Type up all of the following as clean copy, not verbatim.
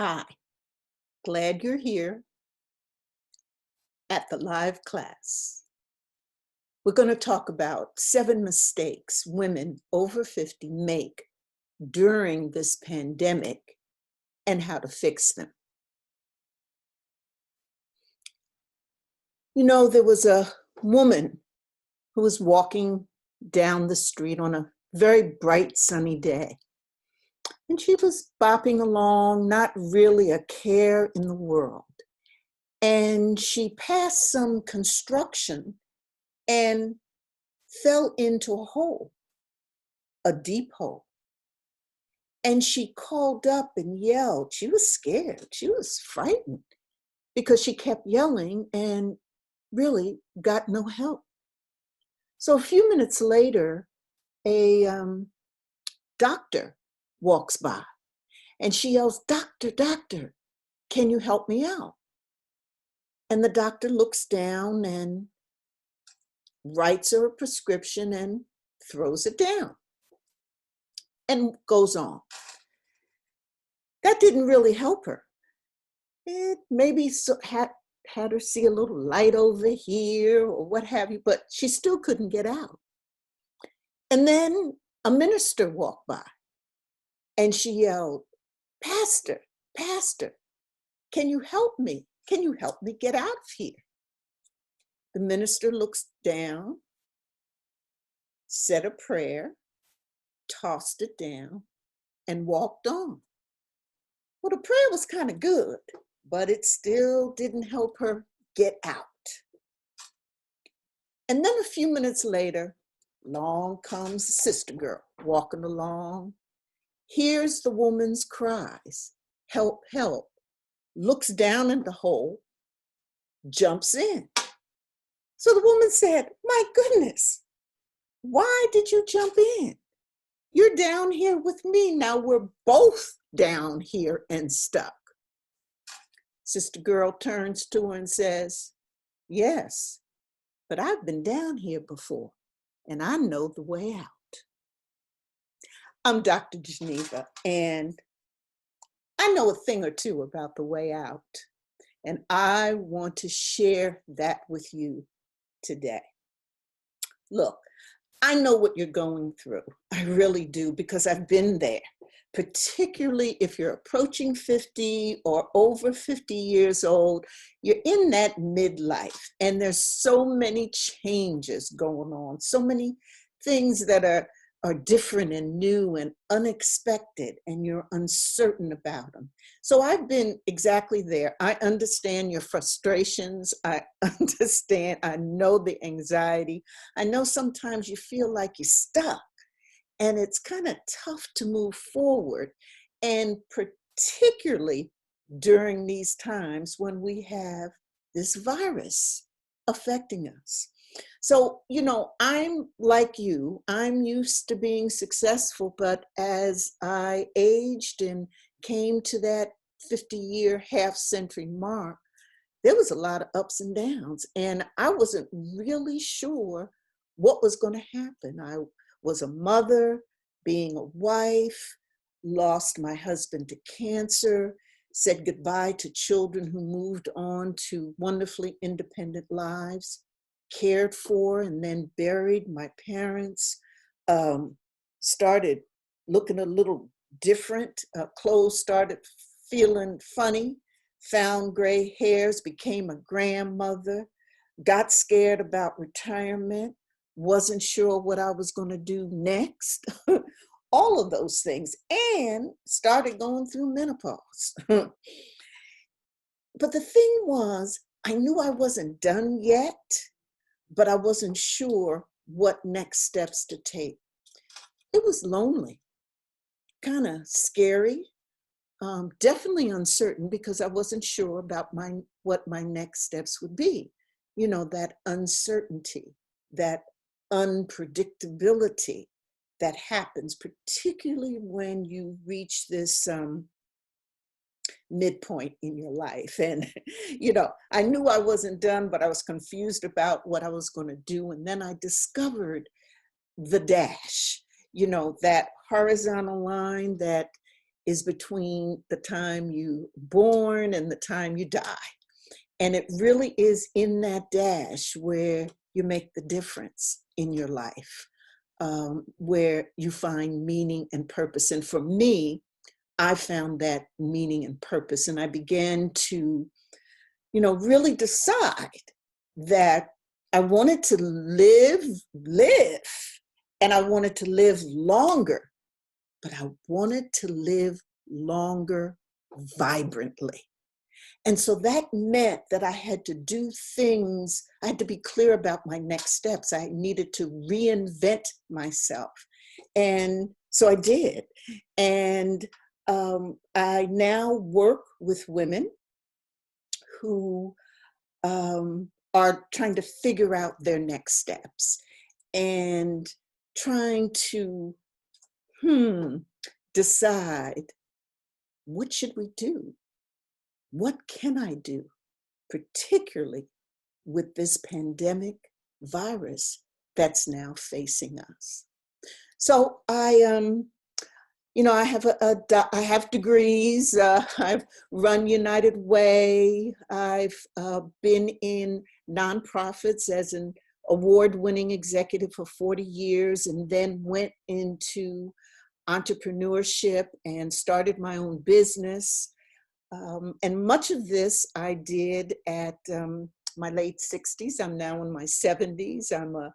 Hi, glad you're here at the live class. We're going to talk about 7 mistakes women over 50 make during this pandemic and how to fix them. You know, there was a woman who was walking down the street on a very bright sunny day. And she was bopping along, not really a care in the world. And she passed some construction and fell into a hole, a deep hole. And she called up and yelled. She was scared. She was frightened because she kept yelling and really got no help. So a few minutes later, a doctor walks by and she yells, "Doctor, doctor, can you help me out?" And the doctor looks down and writes her a prescription and throws it down and goes on. That didn't really help her. It maybe had her see a little light over here or what have you, but she still couldn't get out. And then a minister walked by and she yelled, "Pastor, Pastor, can you help me? Can you help me get out of here?" The minister looks down, said a prayer, tossed it down, and walked on. Well, the prayer was kind of good, but it still didn't help her get out. And then a few minutes later, along comes the sister girl walking along, hears the woman's cries, "Help, help," looks down in the hole, jumps in. So the woman said, "My goodness, why did you jump in? You're down here with me. Now we're both down here and stuck." Sister girl turns to her and says, "Yes, but I've been down here before and I know the way out." I'm Dr. Geneva and I know a thing or two about the way out, and I want to share that with you today. Look, I know what you're going through. I really do, because I've been there, particularly if you're approaching 50 or over 50 years old. You're in that midlife, and there's so many changes going on, so many things that are different and new and unexpected, and you're uncertain about them. So I've been exactly there. I understand your frustrations. I understand, I know the anxiety. I know sometimes you feel like you're stuck and it's kind of tough to move forward. And particularly during these times when we have this virus affecting us. So, you know, I'm like you, I'm used to being successful, but as I aged and came to that 50-year, half-century mark, there was a lot of ups and downs, and I wasn't really sure what was going to happen. I was a mother, being a wife, lost my husband to cancer, said goodbye to children who moved on to wonderfully independent lives, cared for and then buried my parents, started looking a little different, clothes started feeling funny, found gray hairs, became a grandmother, got scared about retirement, wasn't sure what I was going to do next, all of those things, and started going through menopause. But the thing was, I knew I wasn't done yet, but I wasn't sure what next steps to take. It was lonely, kind of scary, definitely uncertain, because I wasn't sure about what my next steps would be. You know, that uncertainty, that unpredictability that happens, particularly when you reach this midpoint in your life. And, you know, I knew I wasn't done, but I was confused about what I was going to do. And then I discovered the dash, you know, that horizontal line that is between the time you born and the time you die. And it really is in that dash where you make the difference in your life, where you find meaning and purpose. And for me, I found that meaning and purpose. And I began to, really decide that I wanted to live, and I wanted to live longer, but I wanted to live longer vibrantly. And so that meant that I had to do things, I had to be clear about my next steps. I needed to reinvent myself. And so I did. And I now work with women who are trying to figure out their next steps and trying to decide, what should we do? What can I do, particularly with this pandemic virus that's now facing us? So I have degrees. I've run United Way. I've been in nonprofits as an award-winning executive for 40 years, and then went into entrepreneurship and started my own business. And much of this I did at my late 60s. I'm now in my 70s. I'm a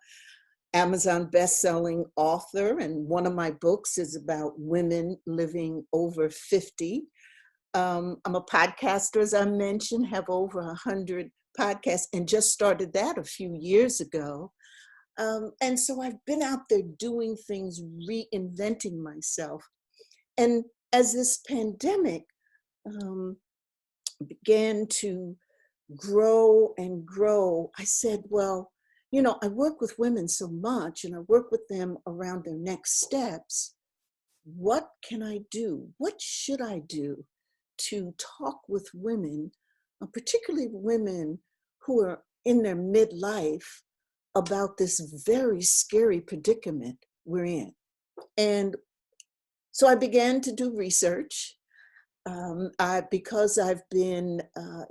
Amazon best-selling author, and one of my books is about women living over 50. I'm a podcaster, as I mentioned, have over 100 podcasts, and just started that a few years ago. And so I've been out there doing things, reinventing myself. And as this pandemic began to grow and grow, I said, well, I work with women so much, and I work with them around their next steps. What can I do? What should I do to talk with women, particularly women who are in their midlife, about this very scary predicament we're in? And so I began to do research. Because I've been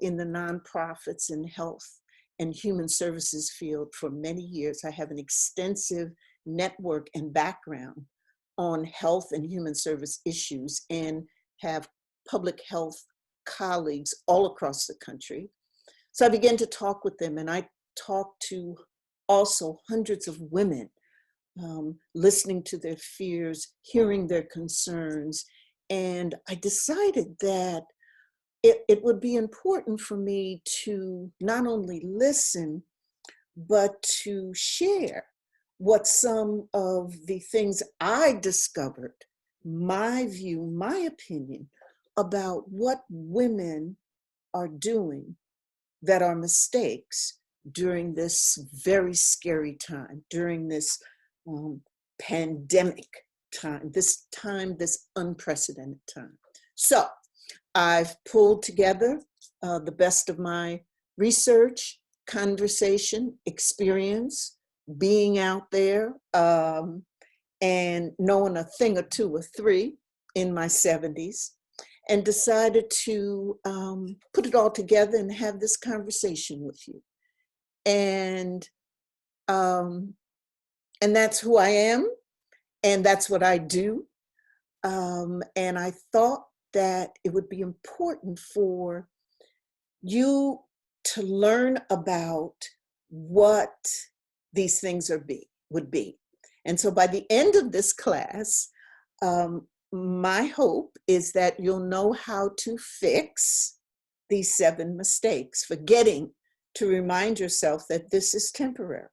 in the nonprofits and health and human services field for many years, I have an extensive network and background on health and human service issues, and have public health colleagues all across the country. So I began to talk with them, and I talked to also hundreds of women, listening to their fears, hearing their concerns. And I decided that it would be important for me to not only listen, but to share what some of the things I discovered, my view, my opinion about what women are doing that are mistakes during this very scary time, during this pandemic time, this unprecedented time. So I've pulled together the best of my research, conversation, experience, being out there, and knowing a thing or two or three in my 70s, and decided to put it all together and have this conversation with you. And that's who I am, and that's what I do. And I thought that it would be important for you to learn about what these things would be. And so by the end of this class, my hope is that you'll know how to fix these 7 mistakes, forgetting to remind yourself that this is temporary,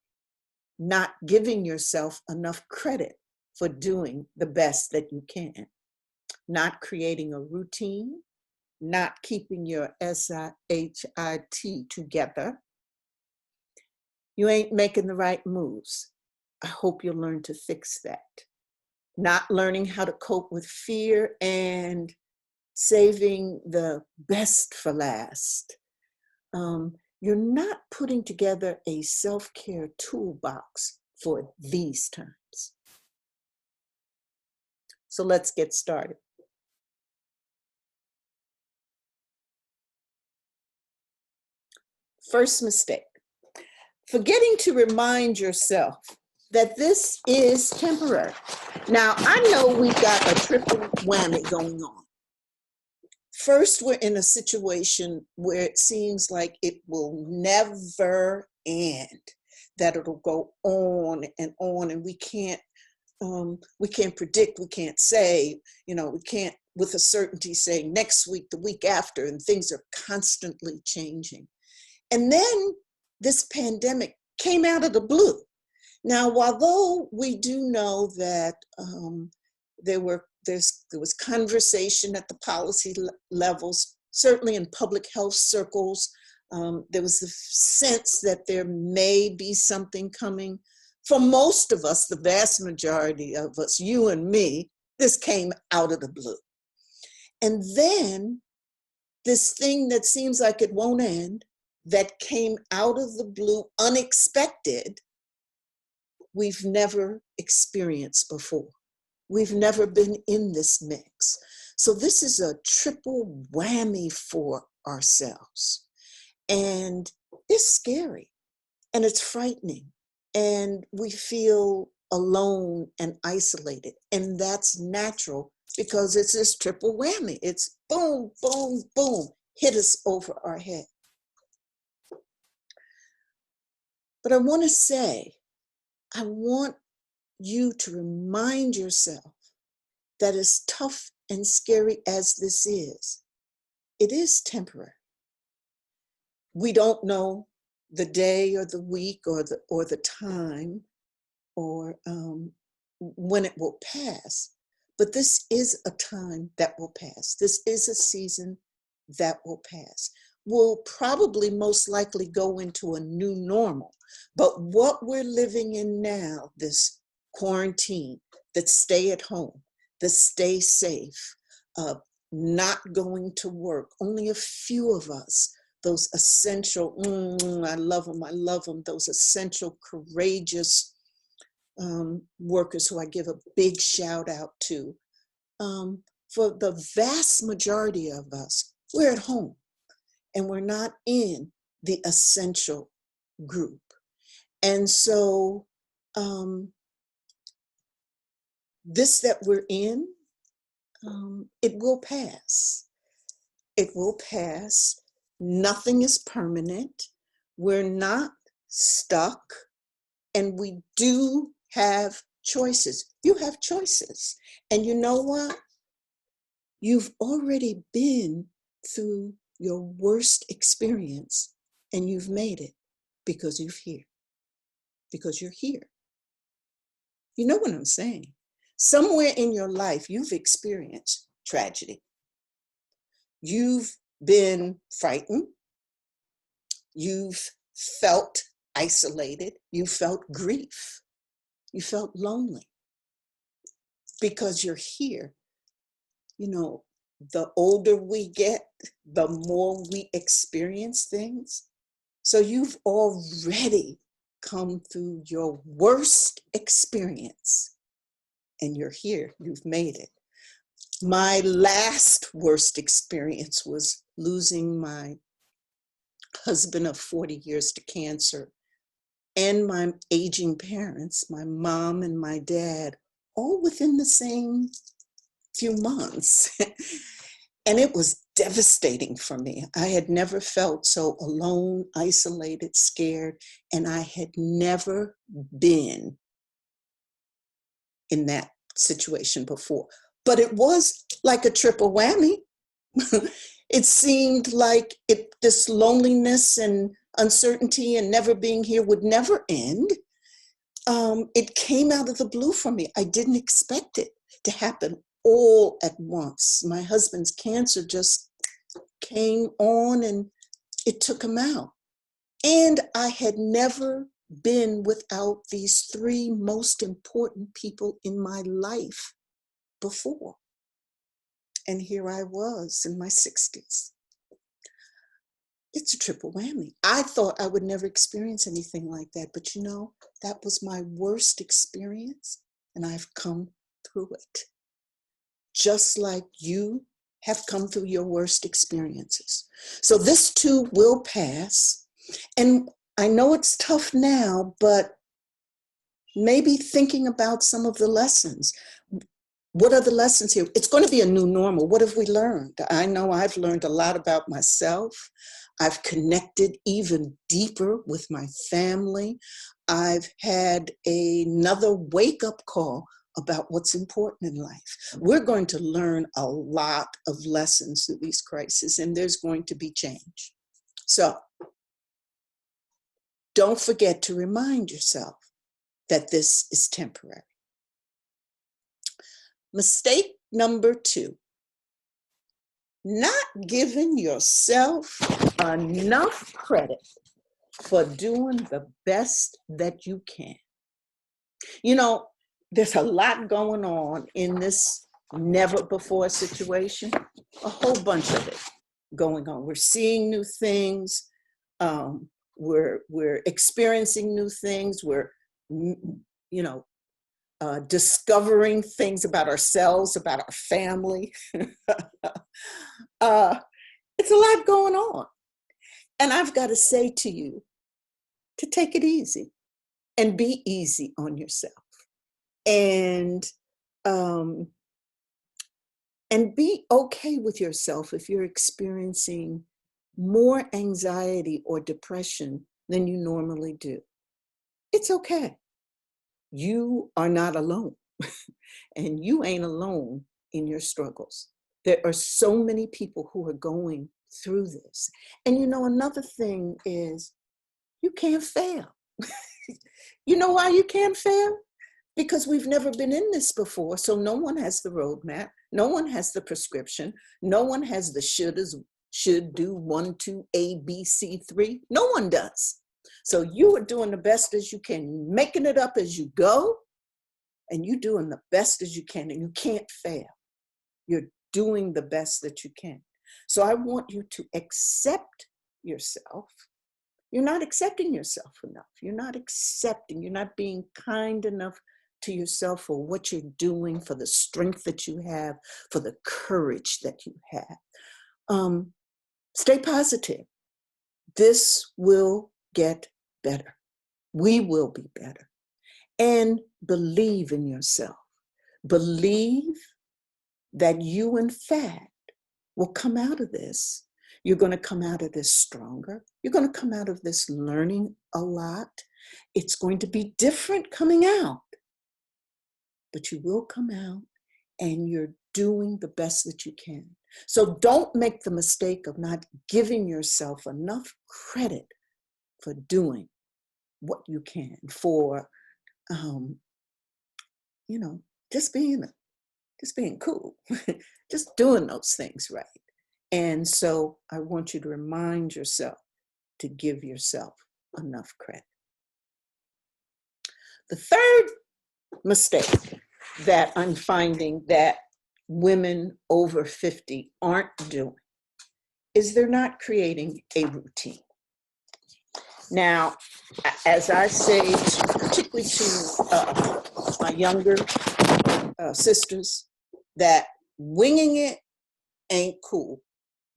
not giving yourself enough credit for doing the best that you can, not creating a routine, not keeping your SIHIT together. You ain't making the right moves. I hope you'll learn to fix that. Not learning how to cope with fear, and saving the best for last. You're not putting together a self-care toolbox for these times. So let's get started. First mistake, forgetting to remind yourself that this is temporary. Now, I know we've got a triple whammy going on. First, we're in a situation where it seems like it will never end, that it'll go on, and we can't predict, we can't say, we can't with a certainty say next week, the week after, and things are constantly changing. And then this pandemic came out of the blue. Now, although we do know that there was conversation at the policy levels, certainly in public health circles, there was the sense that there may be something coming. For most of us, the vast majority of us, you and me, this came out of the blue. And then this thing that seems like it won't end, that came out of the blue, unexpected, we've never experienced before. We've never been in this mix. So this is a triple whammy for ourselves. And it's scary and it's frightening. And we feel alone and isolated. And that's natural because it's this triple whammy. It's boom, boom, boom, hit us over our head. But I want to say, I want you to remind yourself that as tough and scary as this is, it is temporary. We don't know the day or the week or the time or when it will pass, but this is a time that will pass. This is a season that will pass. We'll probably most likely go into a new normal, but what we're living in now, this quarantine, that stay at home, the stay safe, not going to work, only a few of us, those essential, I love them, those essential, courageous workers who I give a big shout out to. For the vast majority of us, we're at home and we're not in the essential group. And so this that we're in, it will pass. It will pass. Nothing is permanent. We're not stuck. And we do have choices. You have choices. And you know what? You've already been through your worst experience and you've made it because you're here. Because you're here. You know what I'm saying? Somewhere in your life, you've experienced tragedy. You've been frightened. You've felt isolated. You felt grief. You felt lonely because you're here. The older we get, the more we experience things. So you've already come through your worst experience and you're here. You've made it. My last worst experience was losing my husband of 40 years to cancer and my aging parents, my mom and my dad, all within the same few months. And it was devastating for me. I had never felt so alone, isolated, scared, and I had never been in that situation before. But it was like a triple whammy. It seemed like this loneliness and uncertainty and never being here would never end. It came out of the blue for me. I didn't expect it to happen all at once. My husband's cancer just came on and it took him out. And I had never been without these three most important people in my life before. And here I was in my 60s. It's a triple whammy. I thought I would never experience anything like that, but that was my worst experience, and I've come through it. Just like you have come through your worst experiences. So this too will pass. And I know it's tough now, but maybe thinking about some of the lessons. What are the lessons here? It's going to be a new normal. What have we learned? I know I've learned a lot about myself. I've connected even deeper with my family. I've had another wake-up call about what's important in life. We're going to learn a lot of lessons through these crises, and there's going to be change. So don't forget to remind yourself that this is temporary. Mistake number 2, not giving yourself enough credit for doing the best that you can. You know, there's a lot going on in this never before situation, a whole bunch of it going on. We're seeing new things. We're experiencing new things. We're, discovering things about ourselves, about our family. It's a lot going on. And I've got to say to you to take it easy and be easy on yourself. And be okay with yourself if you're experiencing more anxiety or depression than you normally do. It's okay. You are not alone. And you ain't alone in your struggles. There are so many people who are going through this. And another thing is you can't fail. You know why you can't fail? Because we've never been in this before. So no one has the roadmap. No one has the prescription. No one has the should do 1, 2, A, B, C, 3. No one does. So you are doing the best as you can, making it up as you go, and you're doing the best as you can, and you can't fail. You're doing the best that you can. So I want you to accept yourself. You're not accepting yourself enough. You're not being kind enough to yourself for what you're doing, for the strength that you have, for the courage that you have. Stay positive. This will get better. We will be better. And believe in yourself. Believe that you, in fact, will come out of this. You're going to come out of this stronger. You're going to come out of this learning a lot. It's going to be different coming out. But you will come out and you're doing the best that you can. So don't make the mistake of not giving yourself enough credit for doing what you can, for, just being cool, just doing those things right. And so I want you to remind yourself to give yourself enough credit. The third mistake that I'm finding that women over 50 aren't doing is they're not creating a routine. Now, as I say, particularly to my younger sisters, that winging it ain't cool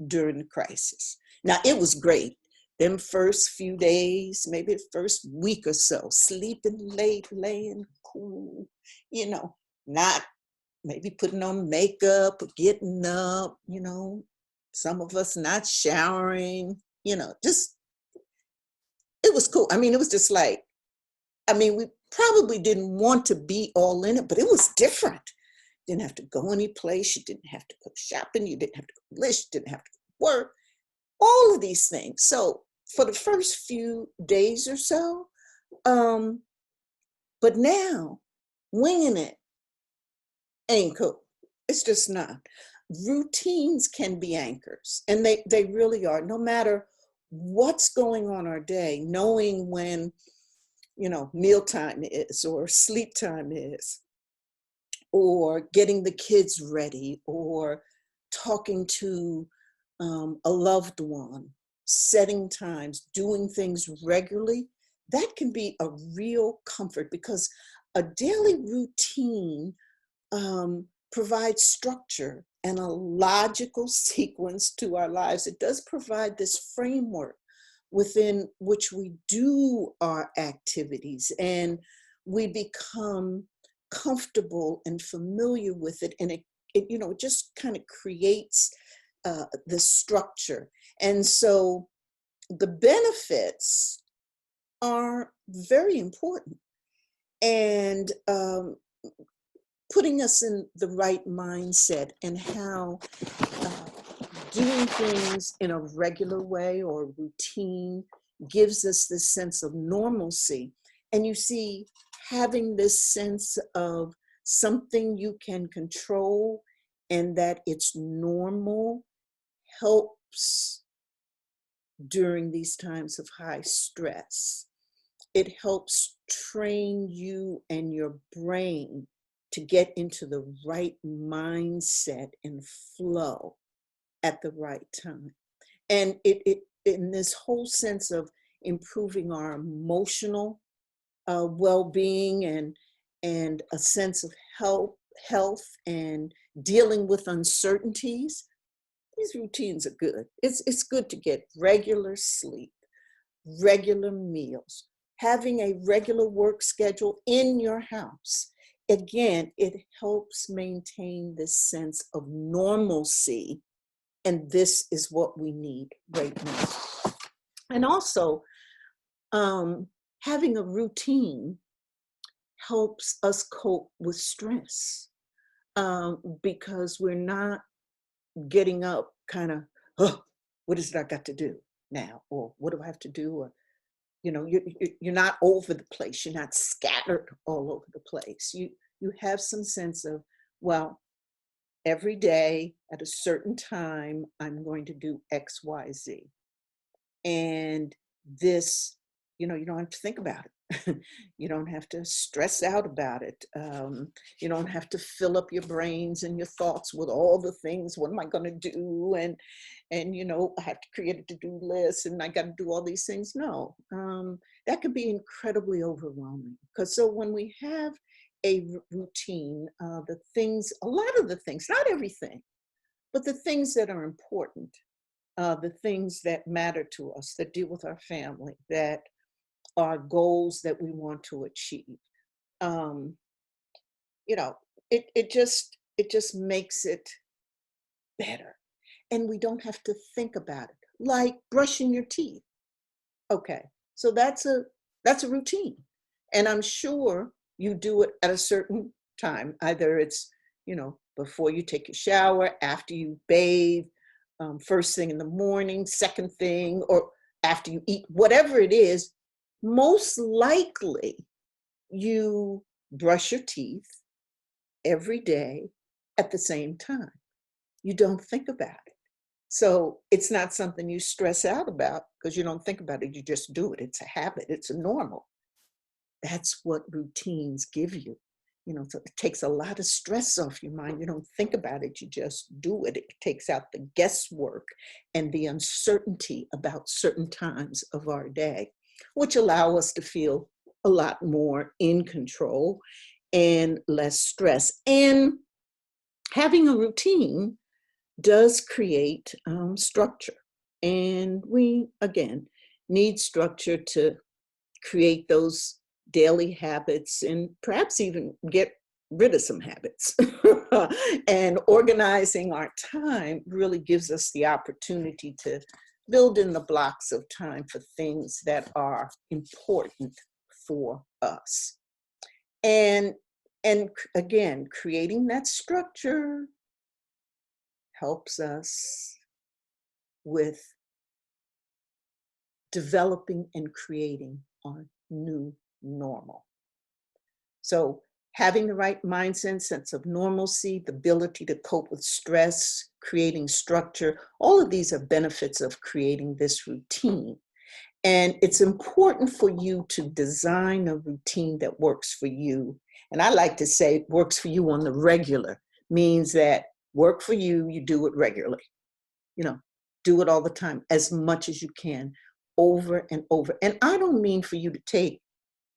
during the crisis. Now, it was great. Them first few days, maybe the first week or so, sleeping late, laying cool, not maybe putting on makeup or getting up, some of us not showering, just, it was cool. I mean, it was just like, we probably didn't want to be all in it, but it was different. Didn't have to go any place. You didn't have to go shopping. You didn't have to go list. You didn't have to go work. All of these things. So for the first few days or so, but now winging it ain't cool. It's just not. Routines can be anchors, and they really are. No matter what's going on our day, knowing when, mealtime is or sleep time is, or getting the kids ready, or talking to a loved one, setting times, doing things regularly, that can be a real comfort, because a daily routine provides structure and a logical sequence to our lives. It does provide this framework within which we do our activities, and we become comfortable and familiar with it, and it just kind of creates the structure. And so the benefits are very important, and putting us in the right mindset, and how doing things in a regular way or routine gives us this sense of normalcy. And you see, having this sense of something you can control and that it's normal helps during these times of high stress. It helps train you and your brain to get into the right mindset and flow at the right time. And it in this whole sense of improving our emotional well-being, and a sense of health and dealing with uncertainties, these routines are good. It's good to get regular sleep, regular meals, having a regular work schedule in your house. Again, it helps maintain this sense of normalcy, and this is what we need right now. And also, having a routine helps us cope with stress, because we're not getting up kind of, oh, what is it I got to do now? Or what do I have to do? Or, you're not over the place. You're not scattered all over the place. You have some sense of, well, every day at a certain time, I'm going to do X, Y, Z. And this, you don't have to think about it. You don't have to stress out about it. You don't have to fill up your brains and your thoughts with all the things. What am I going to do? And I have to create a to-do list, and I got to do all these things. No, that can be incredibly overwhelming. Because so when we have a routine, a lot of the things, not everything, but the things that are important, the things that matter to us, that deal with our family, that are goals that we want to achieve. It just makes it better. And we don't have to think about it, like brushing your teeth. Okay, so that's a routine. And I'm sure you do it at a certain time. Either it's, before you take your shower, after you bathe, first thing in the morning, second thing, or after you eat, whatever it is. Most likely you brush your teeth every day at the same time. You don't think about it. So it's not something you stress out about because you don't think about it. You just do it. It's a habit. It's a normal. That's what routines give you. So it takes a lot of stress off your mind. You don't think about it. You just do it. It takes out the guesswork and the uncertainty about certain times of our day, which allow us to feel a lot more in control and less stress. And having a routine does create structure. And we, again, need structure to create those daily habits and perhaps even get rid of some habits. And organizing our time really gives us the opportunity to build in the blocks of time for things that are important for us. And again, creating that structure helps us with developing and creating our new normal. So having the right mindset, sense of normalcy, the ability to cope with stress, creating structure, all of these are benefits of creating this routine. And it's important for you to design a routine that works for you. And I like to say works for you on the regular, means that work for you, you do it regularly. Do it all the time, as much as you can, over and over. And I don't mean for you to take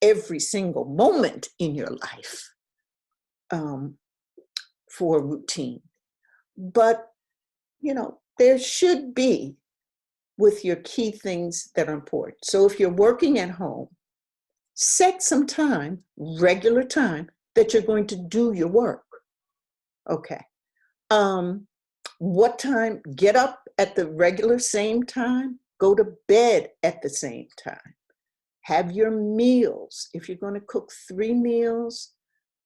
every single moment in your life for a routine. But, there should be with your key things that are important. So if you're working at home, set some time, regular time, that you're going to do your work. Okay. What time? Get up at the regular same time, go to bed at the same time. Have your meals. If you're going to cook 3 meals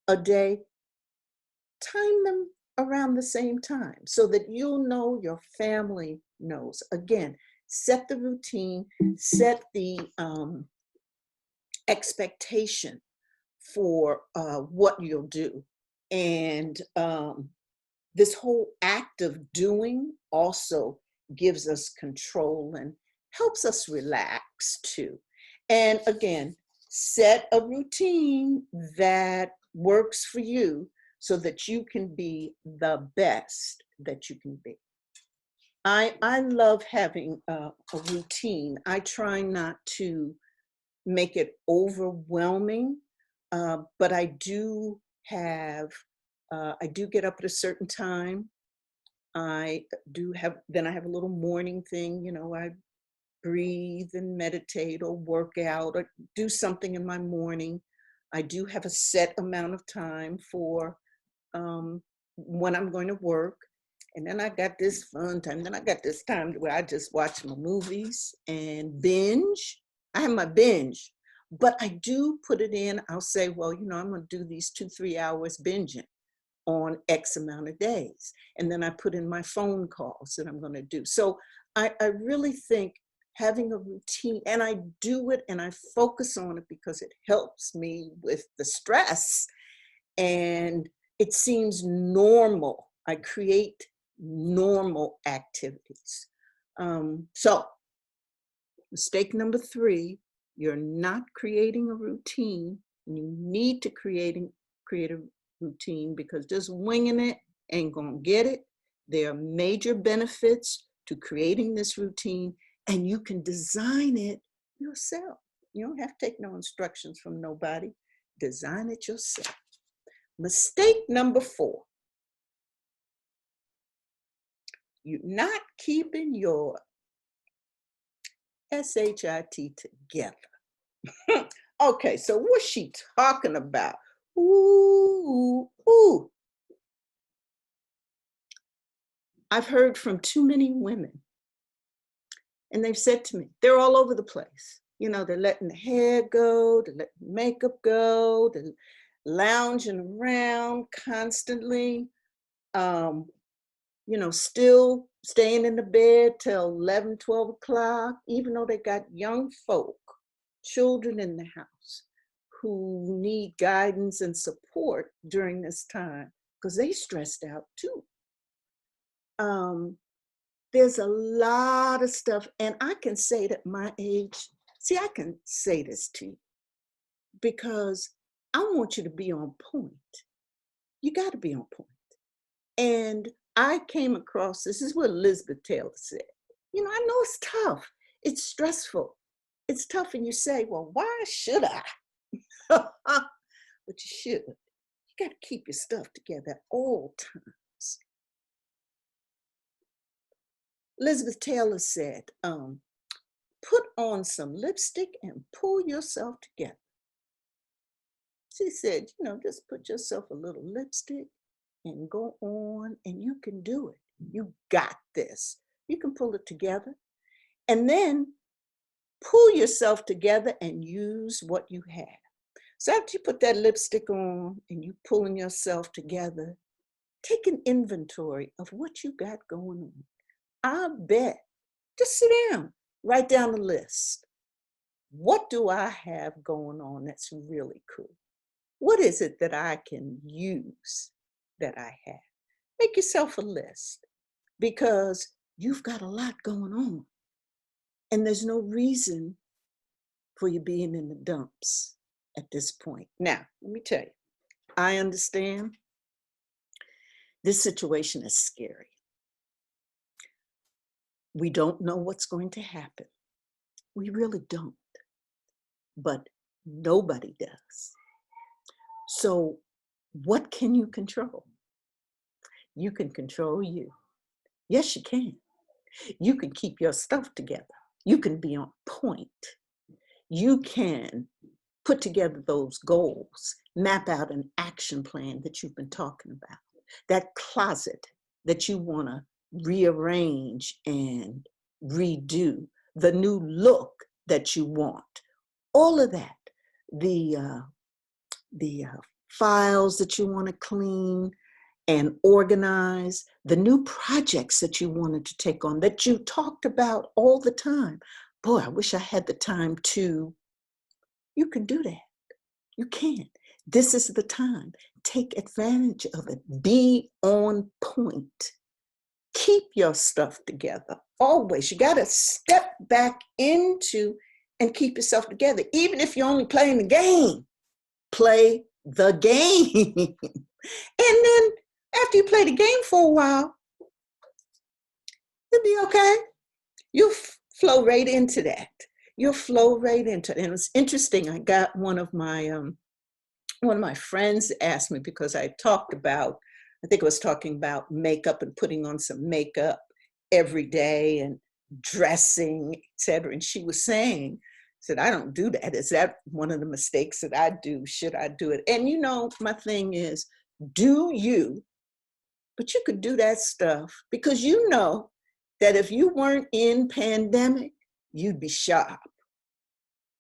a day, time them around the same time so that you'll know, your family knows. Again, set the routine, set the expectation for what you'll do. And this whole act of doing also gives us control and helps us relax too. And again, set a routine that works for you so that you can be the best that you can be. I love having a routine. I try not to make it overwhelming, but I do get up at a certain time. Then I have a little morning thing, I breathe and meditate or work out or do something in my morning. I do have a set amount of time for when I'm going to work. And then I got this fun time. Then I got this time where I just watch my movies and binge. I have my binge, but I do put it in. I'll say, well, I'm going to do these 2-3 hours binging on X amount of days. And then I put in my phone calls that I'm going to do. So I really think having a routine, and I do it and I focus on it because it helps me with the stress and it seems normal. I create normal activities. So mistake number 3, you're not creating a routine. You need to create a routine because just winging it ain't gonna get it. There are major benefits to creating this routine, and you can design it yourself. You don't have to take no instructions from nobody. Design it yourself. Mistake number 4, you're not keeping your SHIT together. Okay, so what's she talking about? Ooh. I've heard from too many women, and they've said to me, they're all over the place. They're letting the hair go, they're letting makeup go, they're lounging around constantly, still staying in the bed till 11, 12 o'clock, even though they got young folk, children in the house who need guidance and support during this time because they stressed out too. There's a lot of stuff, and I can say that my age, I can say this to you because I want you to be on point. You got to be on point. And I came across, this is what Elizabeth Taylor said. I know it's tough. It's stressful. It's tough. And you say, well, why should I? But you should. You got to keep your stuff together at all times. Elizabeth Taylor said, put on some lipstick and pull yourself together. She said, just put yourself a little lipstick and go on, and you can do it. You got this. You can pull it together. And then pull yourself together and use what you have. So after you put that lipstick on and you pulling yourself together, take an inventory of what you got going on. I bet, just sit down, write down a list. What do I have going on that's really cool? What is it that I can use that I have? Make yourself a list because you've got a lot going on. And there's no reason for you being in the dumps at this point. Now, let me tell you, I understand this situation is scary. We don't know what's going to happen. We really don't. But nobody does. So what can you control? You can control you. Yes, you can. You can keep your stuff together. You can be on point. You can put together those goals, map out an action plan that you've been talking about, that closet that you want to rearrange and redo, the new look that you want, all of that, the files that you want to clean and organize, the new projects that you wanted to take on, that you talked about all the time. Boy, I wish I had the time to. You can do that. You can. This is the time. Take advantage of it. Be on point. Keep your stuff together. Always. You got to step back into and keep yourself together. Even if you're only playing the game, play the game. And then after you play the game for a while, you'll be okay. You'll flow right into that. You'll flow right into it. And it was interesting. I got one of my friends asked me, because I talked about, I think I was talking about makeup and putting on some makeup every day and dressing, etc. And she was saying, said, I don't do that. Is that one of the mistakes that I do? Should I do it? And you know, my thing is, do you, but you could do that stuff because you know that if you weren't in pandemic, you'd be sharp.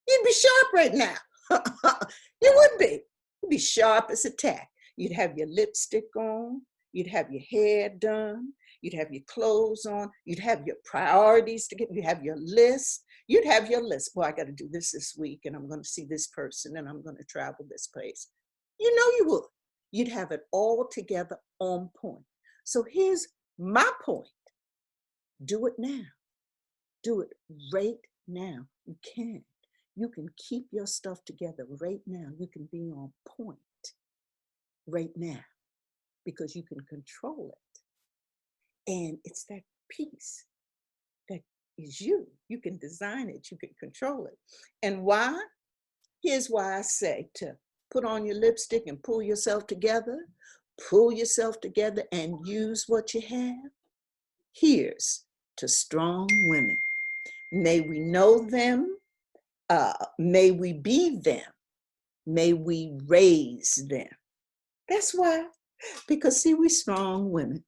You'd be sharp right now. You would be. You'd be sharp as a tack. You'd have your lipstick on. You'd have your hair done. You'd have your clothes on. You'd have your priorities to get. You'd have your list. You'd have your list. Boy, I got to do this week, and I'm going to see this person, and I'm going to travel this place. You know you would. You'd have it all together on point. So here's my point. Do it now. Do it right now. You can. You can keep your stuff together right now. You can be on point right now because you can control it. And it's that peace that is you. You can design it. You can control it. And why? Here's why I say to put on your lipstick and pull yourself together. Pull yourself together and use what you have. Here's to strong women. May we know them. May we be them. May we raise them. That's why. Because see, we strong women.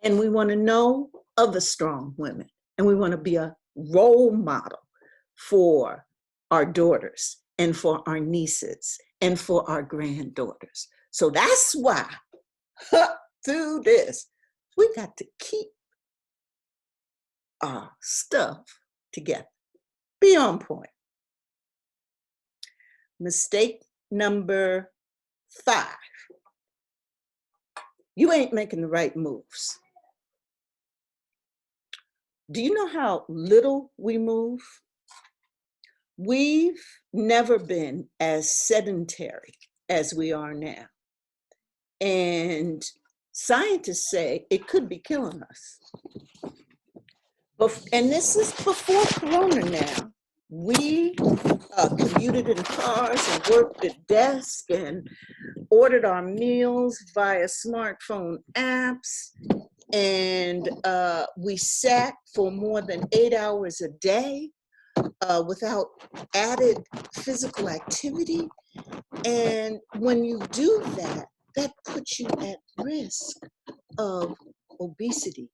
And we want to know other strong women. And we want to be a role model for our daughters and for our nieces and for our granddaughters. So that's why through this, we got to keep our stuff together. Be on point. Mistake number 5. You ain't making the right moves. Do you know how little we move? We've never been as sedentary as we are now. And scientists say it could be killing us. And this is before Corona now. We commuted in cars and worked at desks and ordered our meals via smartphone apps. And we sat for more than 8 hours a day without added physical activity. And when you do that, that puts you at risk of obesity,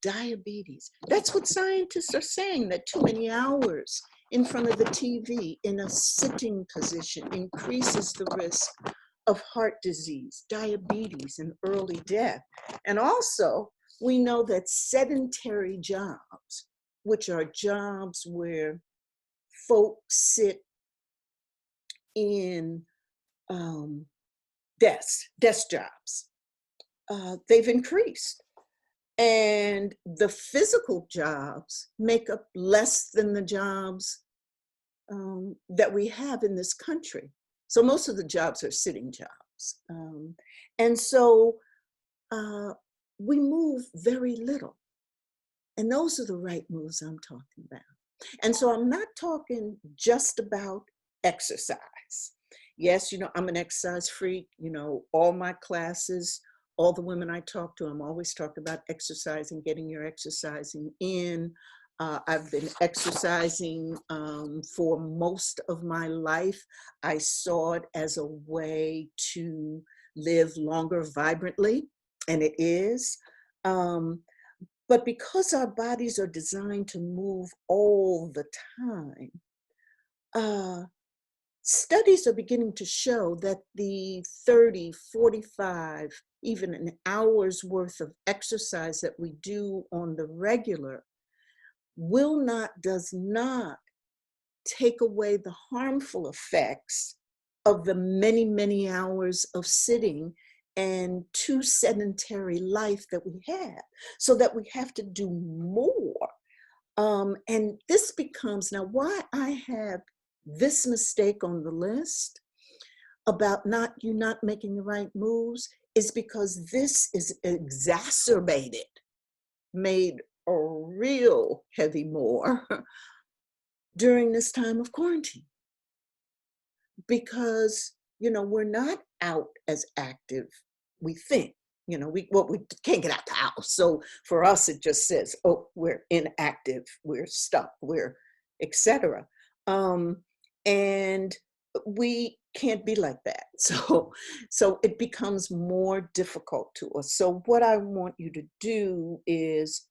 diabetes. That's what scientists are saying, that too many hours in front of the TV in a sitting position increases the risk of heart disease, diabetes, and early death. And also, we know that sedentary jobs, which are jobs where folks sit in desk jobs, they've increased. And the physical jobs make up less than the jobs that we have in this country. So most of the jobs are sitting jobs. And so we move very little. And those are the right moves I'm talking about. And so I'm not talking just about exercise. Yes, you know, I'm an exercise freak. You know, all my classes all the women I talk to, I'm always talking about exercising, getting your exercising in. I've been exercising for most of my life. I saw it as a way to live longer vibrantly, and it is. But because our bodies are designed to move all the time, studies are beginning to show that the 30, 45, even an hour's worth of exercise that we do on the regular does not take away the harmful effects of the many, many hours of sitting and too sedentary life that we have, so that we have to do more. And this becomes, now why I have this mistake on the list about you not making the right moves is because this is exacerbated, made a real heavy more during this time of quarantine. Because, we're not out as active, we think. We can't get out the house. So for us, it just says, oh, we're inactive, we're stuck, we're etc. And we can't be like that. So it becomes more difficult to us. So what I want you to do is,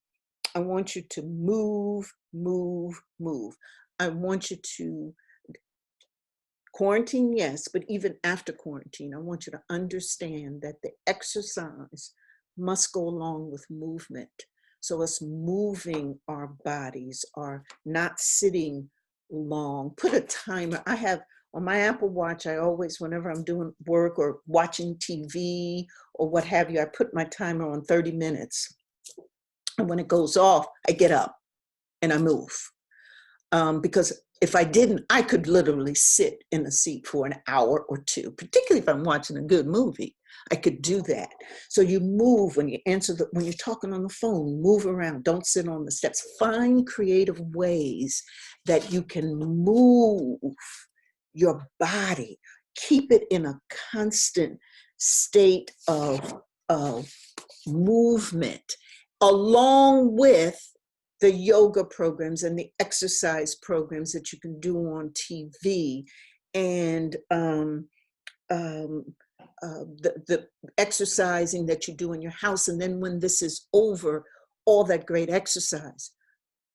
I want you to move, move, move. I want you to quarantine, yes, but even after quarantine, I want you to understand that the exercise must go along with movement. So us moving our bodies, are not sitting long. Put a timer. I have on my Apple Watch, I always, whenever I'm doing work or watching TV or what have you, I put my timer on 30 minutes. And when it goes off, I get up and I move. Because if I didn't, I could literally sit in a seat for an hour or two, particularly if I'm watching a good movie. I could do that. So you move when you when you're talking on the phone, move around, don't sit on the steps. Find creative ways that you can move your body. Keep it in a constant state of movement, along with the yoga programs and the exercise programs that you can do on TV, and the exercising that you do in your house. And then when this is over, all that great exercise.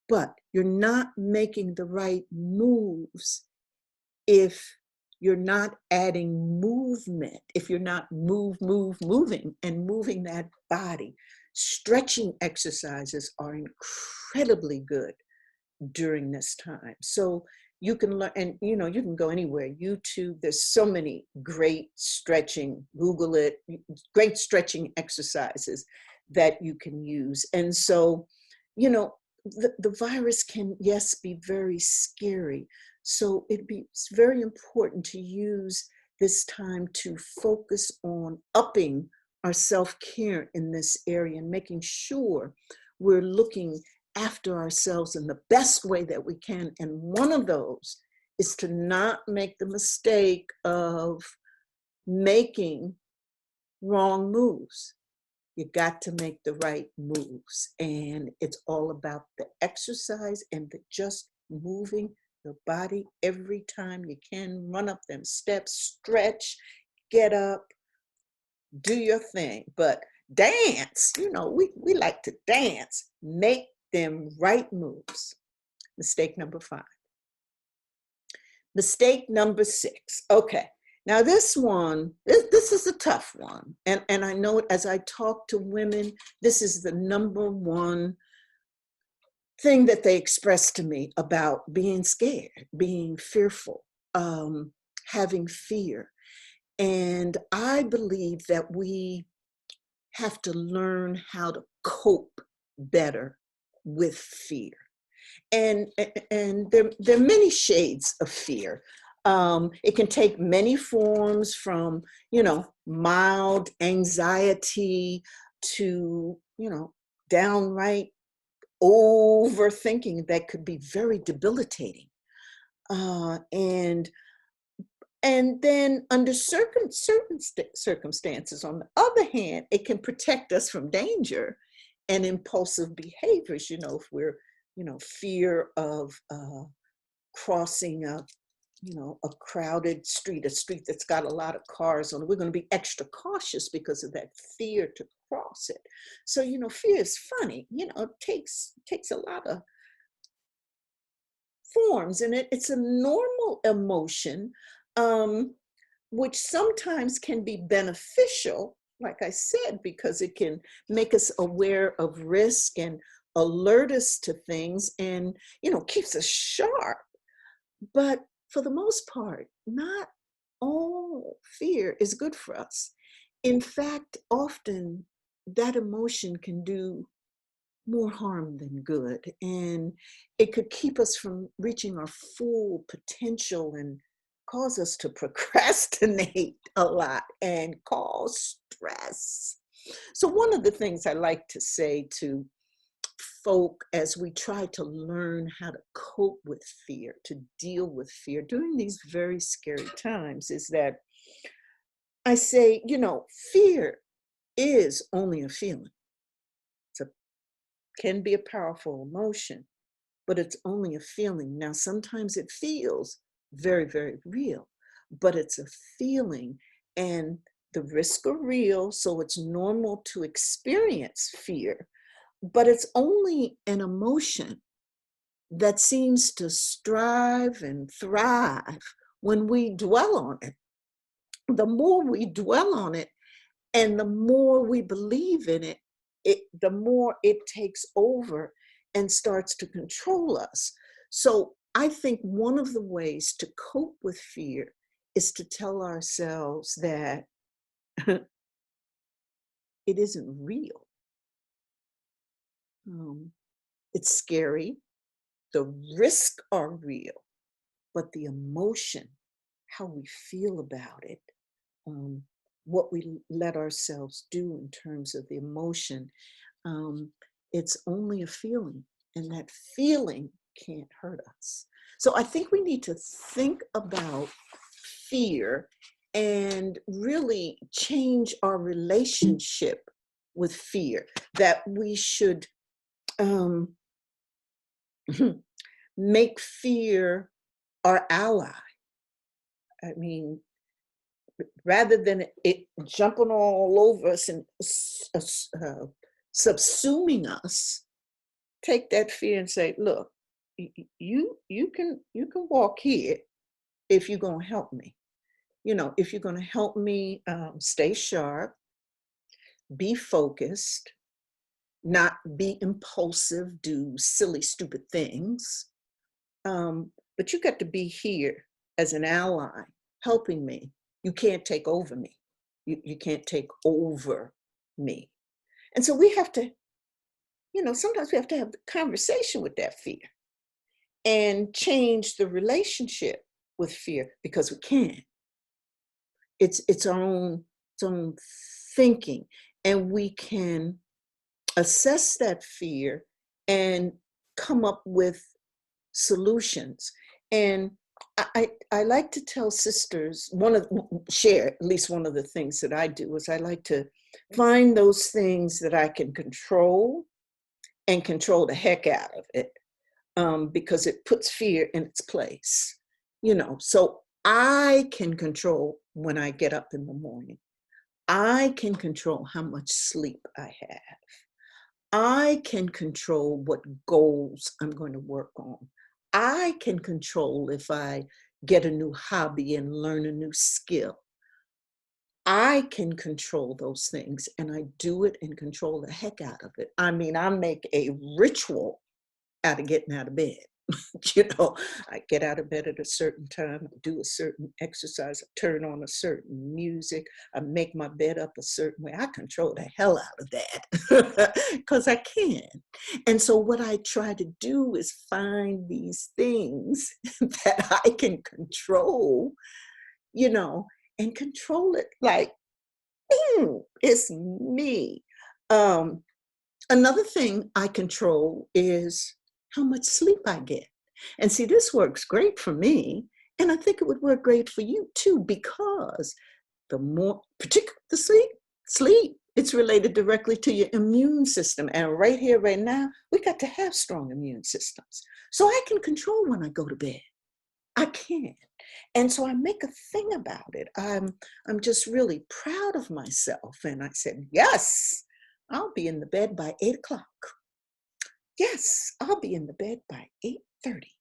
But you're not making the right moves if you're not adding movement, if you're not moving and moving that body. Stretching exercises are incredibly good during this time. So you can learn, and you can go anywhere. YouTube, there's so many great stretching, Google it, great stretching exercises that you can use. And so, the virus can, yes, be very scary. So it's very important to use this time to focus on upping our self-care in this area and making sure we're looking after ourselves in the best way that we can. And one of those is to not make the mistake of making wrong moves. You got to make the right moves. And it's all about the exercise and the just moving your body every time you can. Run up them steps, stretch, get up, do your thing. But dance, we like to dance. Make them right moves. Mistake number 5. Mistake number 6. Okay. Now this one, this is a tough one. And I know it as I talk to women, this is the number one thing that they express to me about being scared, being fearful, having fear. And I believe that we have to learn how to cope better with fear. And there are many shades of fear. It can take many forms, from, mild anxiety to, downright overthinking that could be very debilitating. And And then under certain circumstances, on the other hand, it can protect us from danger and impulsive behaviors. If we're, fear of crossing a crowded street, a street that's got a lot of cars on it, we're going to be extra cautious because of that fear to cross it. So, fear is funny, it takes a lot of forms, and it's a normal emotion, um, which sometimes can be beneficial, like I said, because it can make us aware of risk and alert us to things and, keeps us sharp. But for the most part, not all fear is good for us. In fact, often that emotion can do more harm than good. And it could keep us from reaching our full potential and cause us to procrastinate a lot and cause stress. So, one of the things I like to say to folk as we try to learn how to cope with fear, to deal with fear during these very scary times, is that I say, fear is only a feeling. It can be a powerful emotion, but it's only a feeling. Now, sometimes it feels very, very real, but it's a feeling, and the risks are real, so it's normal to experience fear, but it's only an emotion that seems to strive and thrive when we dwell on it. The more we dwell on it and the more we believe in it, the more it takes over and starts to control us. So I think one of the ways to cope with fear is to tell ourselves that it isn't real. It's scary. The risks are real, but the emotion, how we feel about it, um, what we let ourselves do in terms of the emotion, um, it's only a feeling, and that feeling can't hurt us. So I think we need to think about fear and really change our relationship with fear, that we should um, make fear our ally. I mean, rather than it jumping all over us and subsuming us, take that fear and say, look, you can walk here if you're going to help me. If you're going to help me stay sharp, be focused, not be impulsive, do silly, stupid things. But you got to be here as an ally, helping me. You can't take over me. You can't take over me. And so we have to, sometimes we have to have the conversation with that fear and change the relationship with fear, because we can. It's our own thinking, and we can assess that fear and come up with solutions. And I like to tell sisters, share at least one of the things that I do is I like to find those things that I can control and control the heck out of it, because it puts fear in its place. So I can control when I get up in the morning. I can control how much sleep I have. I can control what goals I'm going to work on. I can control if I get a new hobby and learn a new skill. I can control those things, and I do it and control the heck out of it. I mean, I make a ritual out of getting out of bed. I get out of bed at a certain time, I do a certain exercise, I turn on a certain music, I make my bed up a certain way. I control the hell out of that because I can. And so what I try to do is find these things that I can control, and control it like, it's me. Um, Another thing I control is how much sleep I get. And see, this works great for me. And I think it would work great for you too, because the more, particularly the sleep, it's related directly to your immune system. And right here, right now, we got to have strong immune systems. So I can control when I go to bed. I can. And so I make a thing about it. I'm just really proud of myself. And I said, yes, I'll be in the bed by 8 o'clock. Yes, I'll be in the bed by 8:30.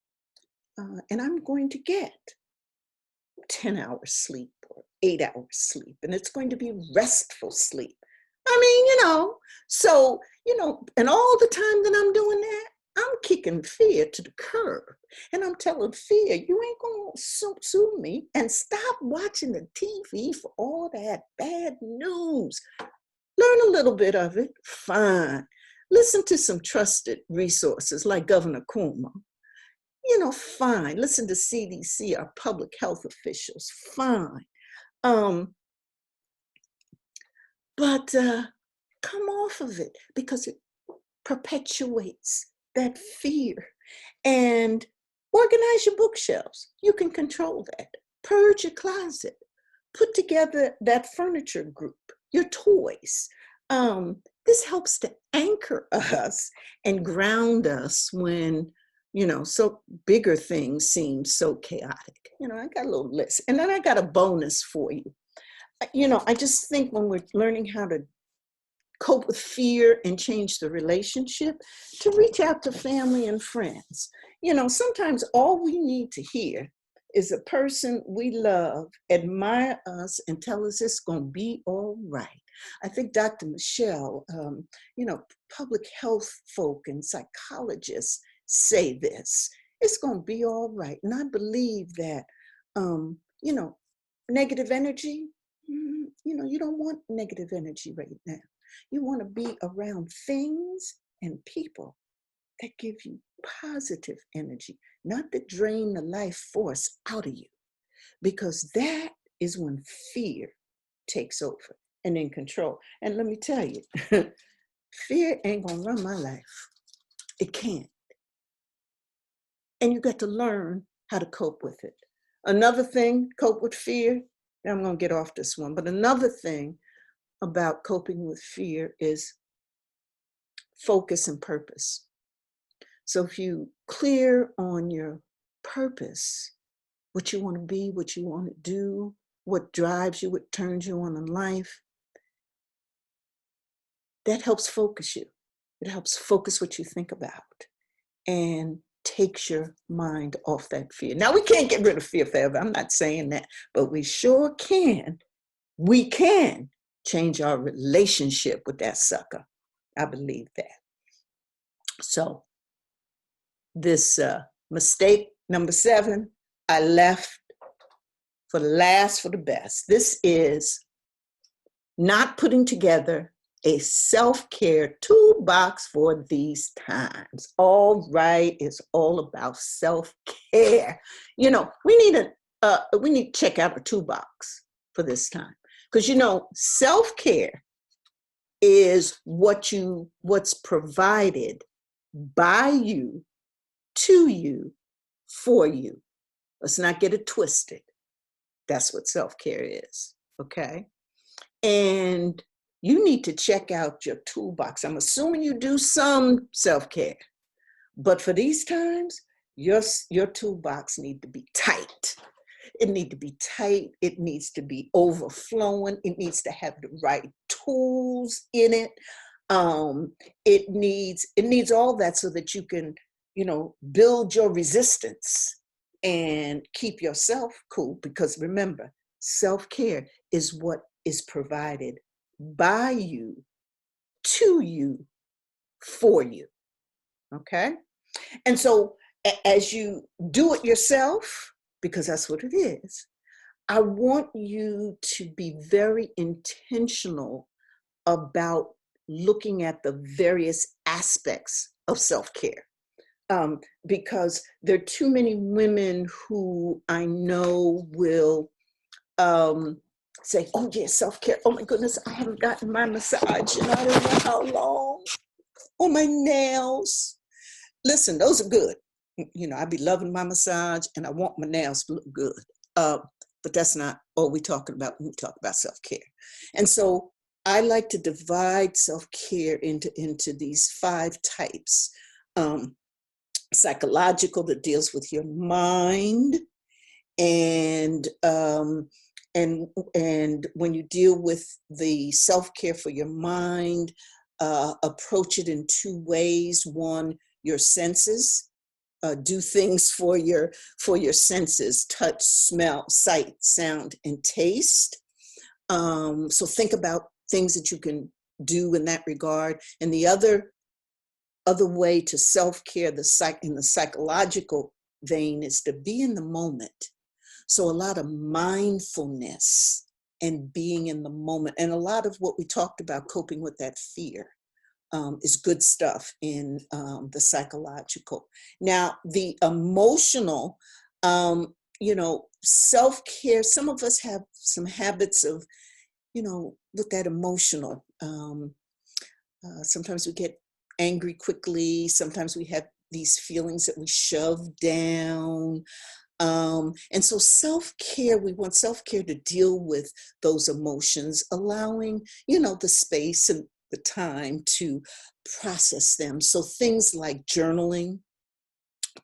And I'm going to get 10 hours sleep or 8 hours sleep. And it's going to be restful sleep. I mean, so, and all the time that I'm doing that, I'm kicking fear to the curb. And I'm telling fear, you ain't going to sue me, and stop watching the TV for all that bad news. Learn a little bit of it, fine. Listen to some trusted resources like Governor Cuomo. Fine. Listen to CDC, our public health officials, fine. But come off of it, because it perpetuates that fear. And organize your bookshelves. You can control that. Purge your closet. Put together that furniture group, your toys. This helps to anchor us and ground us when, so bigger things seem so chaotic. I got a little list. And then I got a bonus for you. I just think when we're learning how to cope with fear and change the relationship, to reach out to family and friends. Sometimes all we need to hear is a person we love admire us and tell us it's going to be all right. I think Dr. Michelle, public health folk and psychologists say this. It's going to be all right. And I believe that, negative energy, you don't want negative energy right now. You want to be around things and people that give you positive energy, not that drain the life force out of you, because that is when fear takes over and in control. And let me tell you, fear ain't gonna run my life. It can't. And you got to learn how to cope with it. Another thing, cope with fear, I'm gonna get off this one, but another thing about coping with fear is focus and purpose. So if you clear on your purpose, what you want to be, what you want to do, what drives you, what turns you on in life, that helps focus you. It helps focus what you think about and takes your mind off that fear. Now, we can't get rid of fear forever. I'm not saying that, but we sure can. We can change our relationship with that sucker. I believe that. So this mistake number 7, I left for the last for the best. This is not putting together a self-care toolbox for these times. All right, it's all about self-care. We need to check out a toolbox for this time, because self-care is what's provided by you, to you, for you. Let's not get it twisted. That's what self-care is, okay? And you need to check out your toolbox. I'm assuming you do some self-care, but for these times, your toolbox needs to be tight. It needs to be tight. It needs to be overflowing. It needs to have the right tools in it. It needs all that so that you can, build your resistance and keep yourself cool. Because remember, self-care is what is provided by you, to you, for you. Okay? And so as you do it yourself, because that's what it is, I want you to be very intentional about looking at the various aspects of self-care. Because there are too many women who I know will say, oh yeah, self-care. Oh my goodness, I haven't gotten my massage and I don't know how long. Oh, my nails. Listen, those are good. You know, I be loving my massage and I want my nails to look good. But that's not all we talking about when we talk about self-care. And so I like to divide self-care into these 5 types. Psychological, that deals with your mind, and and when you deal with the self-care for your mind, approach it in 2 ways. One, your senses. Do things for your senses: touch, smell, sight, sound, and taste. So think about things that you can do in that regard. And the other way to self-care, in the psychological vein, is to be in the moment. So a lot of mindfulness and being in the moment, and a lot of what we talked about, coping with that fear, is good stuff in the psychological. Now, the emotional, self-care, some of us have some habits of, with that emotional. Sometimes we get angry quickly. Sometimes we have these feelings that we shove down. And so self-care, we want self-care to deal with those emotions, allowing, the space and the time to process them. So things like journaling,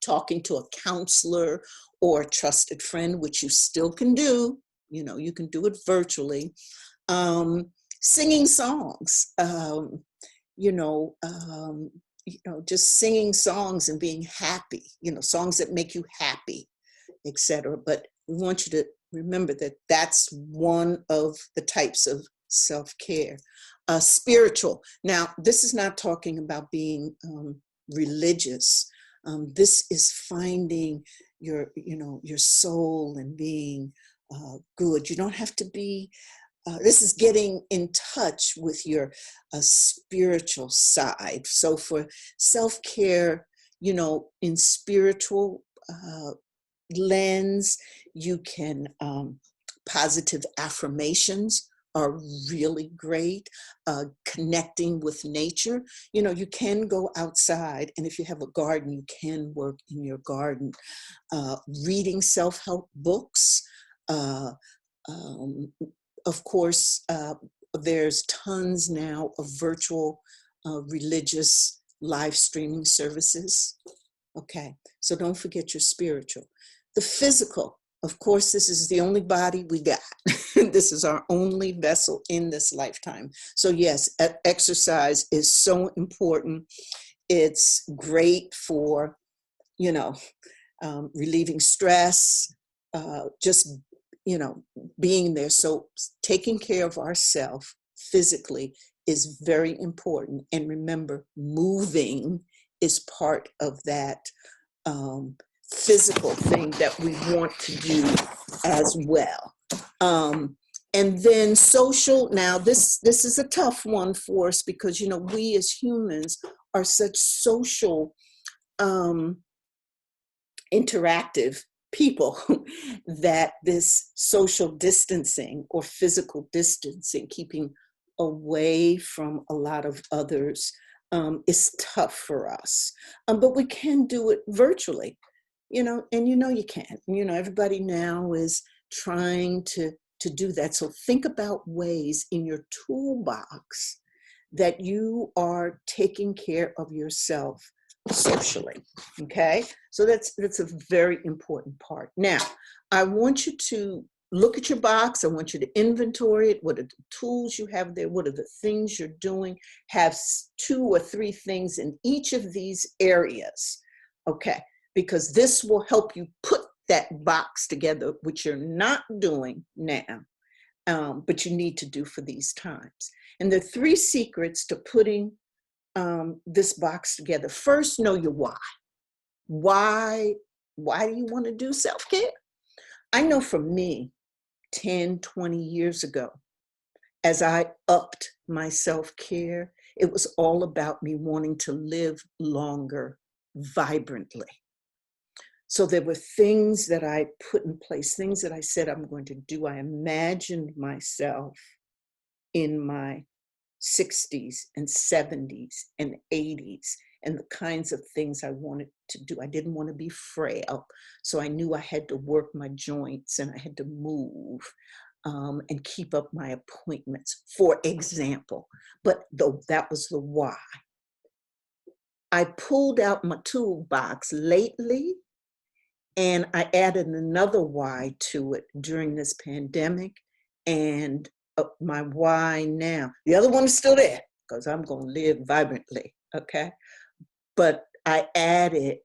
talking to a counselor or a trusted friend, which you still can do, you can do it virtually. Singing songs, just singing songs and being happy, songs that make you happy, etc. But we want you to remember that that's one of the types of self-care. Spiritual. Now, this is not talking about being religious. This is finding your soul and being good. You don't have to be. This is getting in touch with your spiritual side. So for self-care, in spiritual lens, you can, positive affirmations are really great. Connecting with nature, you can go outside, and if you have a garden, you can work in your garden. Reading self-help books. Of course, there's tons now of virtual religious live streaming services. Okay, so don't forget your spiritual. The physical, of course, this is the only body we got. This is our only vessel in this lifetime. So yes, exercise is so important. It's great for, relieving stress, just, being there. So taking care of ourselves physically is very important. And remember, moving is part of that physical thing that we want to do as well. And then social. Now, this is a tough one for us because, we as humans are such social, interactive people that this social distancing or physical distancing, keeping away from a lot of others, is tough for us. But we can do it virtually, and you can. Everybody now is trying to do that. So think about ways in your toolbox that you are taking care of yourself socially. Okay, so that's a very important part. Now, I want you to look at your box. I want you to inventory it. What are the tools you have there? What are the things you're doing? Have 2 or 3 things in each of these areas. Okay, because this will help you put that box together, which you're not doing now, but you need to do for these times. And there are 3 secrets to putting this box together. First, know your why. Why do you want to do self-care? I know for me, 10, 20 years ago, as I upped my self-care, it was all about me wanting to live longer, vibrantly. So there were things that I put in place, things that I said I'm going to do. I imagined myself in my 60s and 70s and 80s and the kinds of things I wanted to do. I didn't want to be frail. So I knew I had to work my joints and I had to move and keep up my appointments, for example. But though that was the why. I pulled out my toolbox lately and I added another why to it during this pandemic. And my why now, the other one is still there because I'm going to live vibrantly, okay? But I added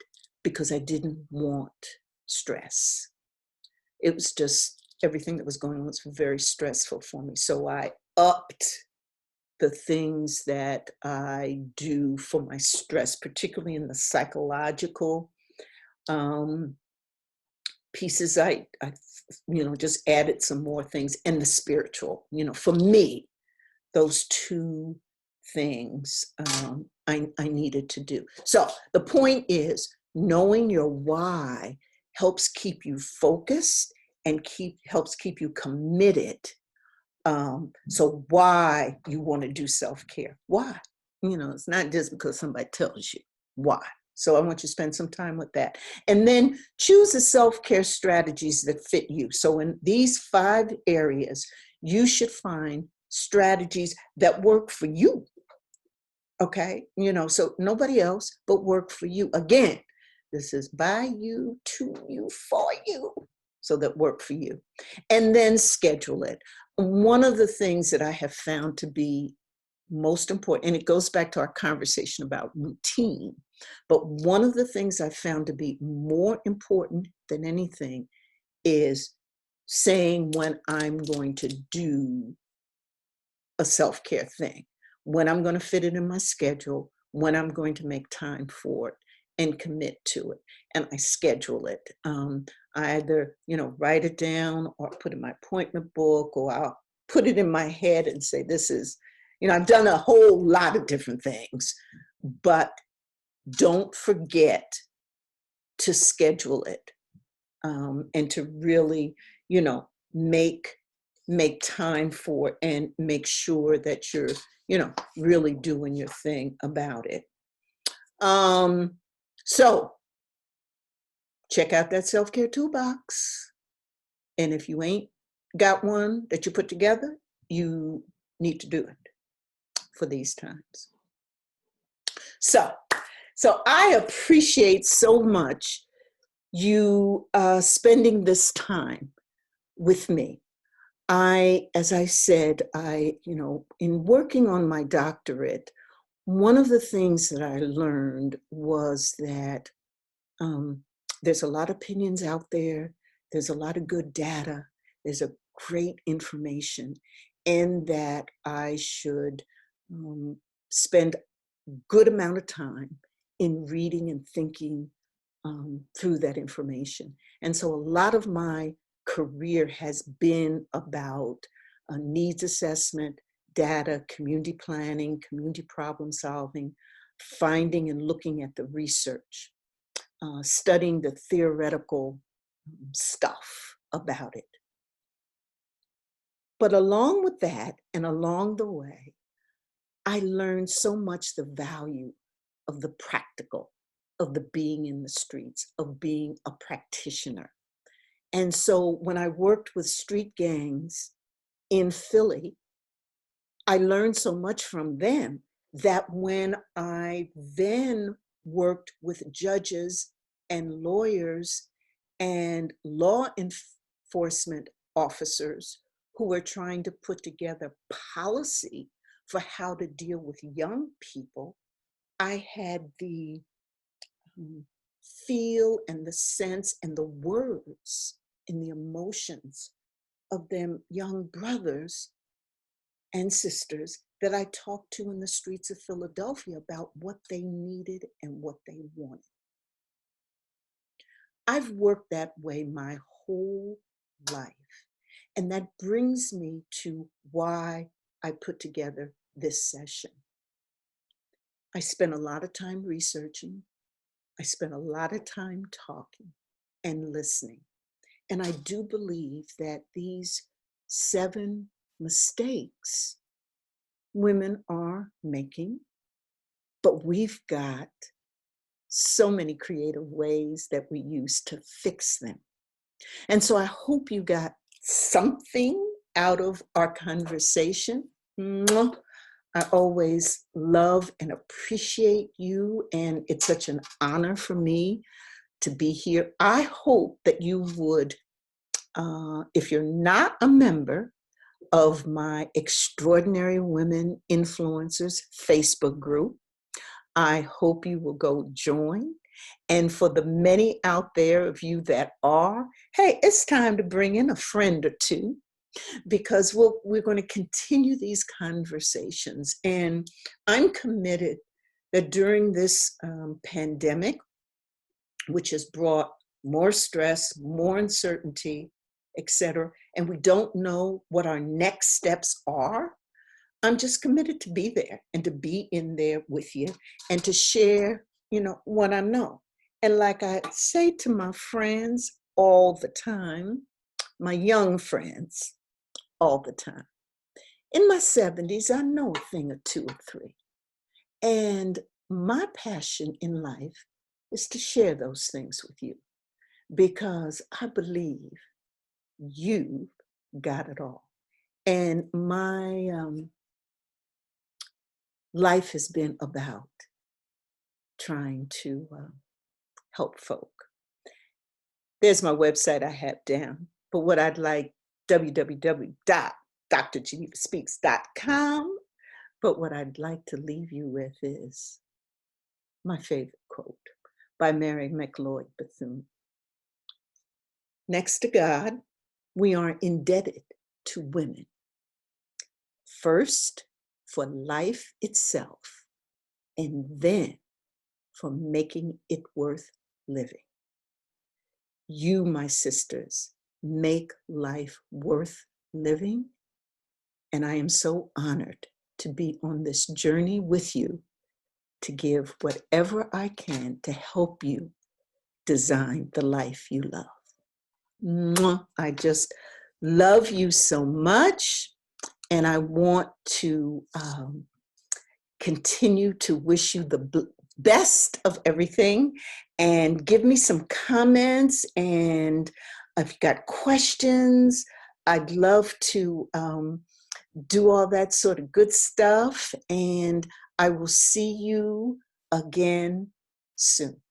because I didn't want stress. It was just everything that was going on was very stressful for me. So I upped the things that I do for my stress, particularly in the psychological pieces. I just added some more things, and the spiritual. For me, those two things I needed to do. So the point is, knowing your why helps keep you focused and helps keep you committed. So why you want to do self-care? Why? It's not just because somebody tells you. Why? So I want you to spend some time with that. And then choose the self-care strategies that fit you. So in these 5 areas, you should find strategies that work for you. Okay? So nobody else, but work for you. Again, this is by you, to you, for you. So that work for you. And then schedule it. One of the things that I have found to be most important, and it goes back to our conversation about routine, but one of the things I found to be more important than anything is saying when I'm going to do a self-care thing, when I'm going to fit it in my schedule, when I'm going to make time for it and commit to it. And I schedule it. I either, write it down or put in my appointment book, or I'll put it in my head and say, this is, I've done a whole lot of different things, but don't forget to schedule it and to really, make time for it and make sure that you're, really doing your thing about it. So check out that self-care toolbox. And if you ain't got one that you put together, you need to do it for these times. So I appreciate so much you spending this time with me. As I said, in working on my doctorate, one of the things that I learned was that there's a lot of opinions out there. There's a lot of good data. There's a great information, and that I should spend a good amount of time in reading and thinking through that information. And so a lot of my career has been about needs assessment, data, community planning, community problem solving, finding and looking at the research, studying the theoretical stuff about it. But along with that, and along the way, I learned so much the value of the practical, of the being in the streets, of being a practitioner. And so when I worked with street gangs in Philly, I learned so much from them that when I then worked with judges and lawyers and law enforcement officers who were trying to put together policy for how to deal with young people, I had the feel and the sense and the words and the emotions of them young brothers and sisters that I talked to in the streets of Philadelphia about what they needed and what they wanted. I've worked that way my whole life. And that brings me to why I put together this session. I spent a lot of time researching. I spent a lot of time talking and listening. And I do believe that these 7 mistakes women are making, but we've got so many creative ways that we use to fix them. And so I hope you got something out of our conversation. Mwah. I always love and appreciate you, and it's such an honor for me to be here. I hope that you would, if you're not a member of my Extraordinary Women Influencers Facebook group, I hope you will go join. And for the many out there of you that are, hey, it's time to bring in a friend or two, because we're going to continue these conversations. And I'm committed that during this pandemic, which has brought more stress, more uncertainty, etc., and we don't know what our next steps are, I'm just committed to be there and to be in there with you and to share, what I know. And like I say to my friends all the time, my young friends all the time, in my 70s, I know a thing or two or three. And my passion in life is to share those things with you, because I believe you've got it all. And my life has been about trying to help folk. There's my website I have down, but what I'd like, www.drgenevaspeaks.com. But what I'd like to leave you with is my favorite quote by Mary McLeod Bethune. Next to God, we are indebted to women. First, for life itself, and then for making it worth living. You, my sisters, make life worth living, and I am so honored to be on this journey with you to give whatever I can to help you design the life you love. Mwah. I just love you so much, and I want to continue to wish you the best of everything, and give me some comments, and if you've got questions, I'd love to do all that sort of good stuff, and I will see you again soon.